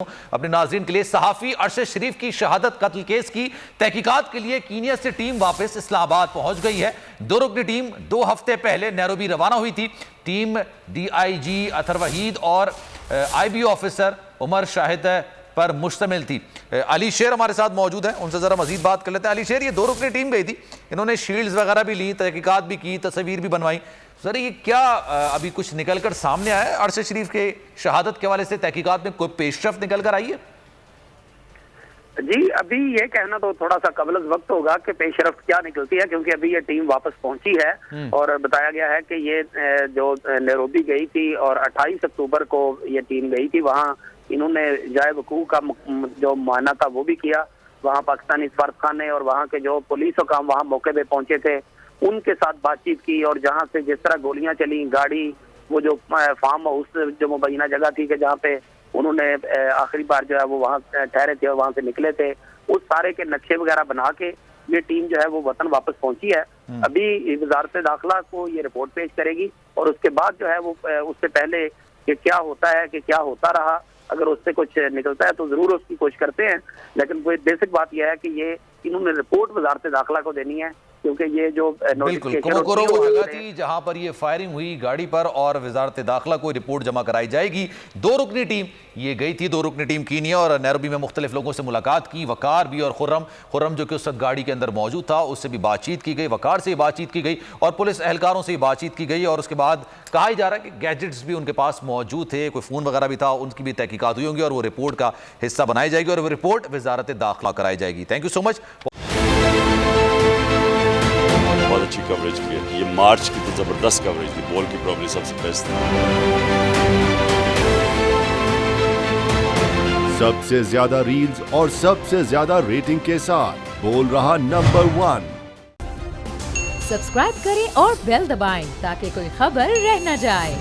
अपने नाज़रीन के लिए सहाफ़ी अरशद शरीफ की शहादत कत्ल केस की तहकीकात के लिए कीनिया से टीम वापस इस्लामाबाद पहुंच गई है। 2 रुकनी टीम 2 हफ्ते पहले नैरोबी रवाना हुई थी। टीम DIG अथर वहीद और IB ऑफिसर उमर शाहिद पर मुश्तमिल थी। अली शेर हमारे साथ मौजूद है, उनसे जरा मजीद बात कर लेते हैं। अली शेर, ये 2 रुकनी टीम गई थी, इन्होंने शील्ड्स वगैरह भी ली, तहकीकात भी की, तस्वीर भी बनवाई। सर, ये क्या अभी कुछ निकल कर सामने आया है? अरशद शरीफ के शहादत के हवाले से तहकीकात में कोई पेशरफ निकल कर आई है? जी, अभी ये कहना तो थोड़ा सा कबल वक्त होगा कि पेशरफ क्या निकलती है, क्योंकि अभी ये टीम वापस पहुंची है और बताया गया है कि ये जो नैरोबी गई थी और 28 अक्टूबर को ये टीम गई थी, वहाँ इन्होंने जाए वकूअ का जो माना था वो भी किया। वहाँ पाकिस्तानी सफारतखाने और वहाँ के जो पुलिस हुकाम वहाँ मौके पे पहुंचे थे, उनके साथ बातचीत की और जहाँ से जिस तरह गोलियां चली, गाड़ी, वो जो फार्म हाउस जो मुबैना जगह थी कि जहाँ पे उन्होंने आखिरी बार जो है वो वहाँ ठहरे थे और वहाँ से निकले थे, उस सारे के नक्शे वगैरह बना के ये टीम जो है वो वतन वापस पहुंची है। अभी वजारत दाखिला को ये रिपोर्ट पेश करेगी और उसके बाद जो है वो उससे पहले कि क्या होता है, कि क्या होता रहा, अगर उससे कुछ निकलता है तो जरूर उसकी कोशिश करते हैं। लेकिन कोई बेसिक बात यह है कि ये इन्होंने रिपोर्ट वजारत दाखिला को देनी है, क्योंकि ये जो बिल्कुल वो जगह थी जहां पर ये फायरिंग हुई गाड़ी पर और वजारत दाखिला को रिपोर्ट जमा कराई जाएगी। 2 रुकनी टीम ये गई थी, 2 रुकनी टीम कीनिया और नैरोबी में मुख्तलिफ लोगों से मुलाकात की। वकार भी और खुर्रम जो कि उस वक्त गाड़ी के अंदर मौजूद था, उससे भी बातचीत की गई, वकार से बातचीत की गई और पुलिस एहलकारों से बातचीत की गई। और उसके बाद कहा जा रहा है कि गैजेट्स भी उनके पास मौजूद थे, कोई फ़ोन वगैरह भी था, उनकी भी तहकीकात हुई होंगी और वो रिपोर्ट का हिस्सा बनाई जाएगी और वो रिपोर्ट वजारत दाखिला कराई जाएगी। Thank you so much. बहुत अच्छी कवरेज की है, ये मार्च की तो ज़बरदस्त कवरेज थी, बॉल की प्रॉब्लम सबसे बेस्ट थी। सबसे ज्यादा रील्स और सबसे ज्यादा रेटिंग के साथ बोल रहा नंबर 1। सब्सक्राइब करें और बेल दबाएं ताकि कोई खबर रह न जाए।